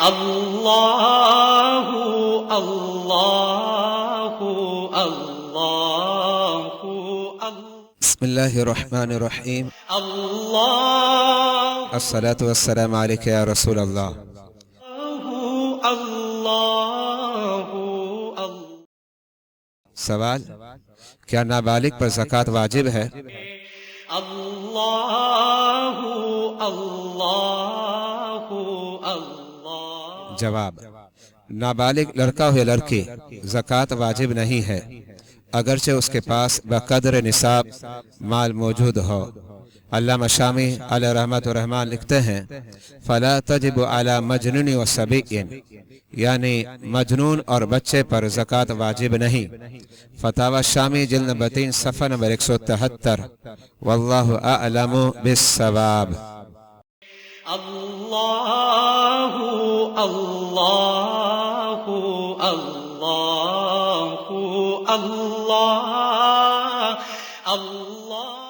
اللہ اللہ اللہ بسم اللہ الرحمن الرحیم اللہ الصلاة والسلام علیک یا رسول اللہ۔ سوال: کیا نابالغ پر زکوٰۃ واجب ہے؟ اللہ اللہ اللہ۔ جواب: نابالغ لڑکا ہو یا لڑکی زکوٰۃ واجب نہیں ہے، اگرچہ اس کے پاس بقدر نصاب مال موجود ہو۔ علامہ شامی علیہ رحمت الرحمن لکھتے ہیں: فلا تجب علی مجنون و صبی، یعنی مجنون اور بچے پر زکوٰۃ واجب نہیں۔ فتاوی شامی جلد نمبر 3 صفحہ نمبر 173۔ واللہ اعلم بالصواب۔ اللہ اللہ اللہ اللہ اللہ۔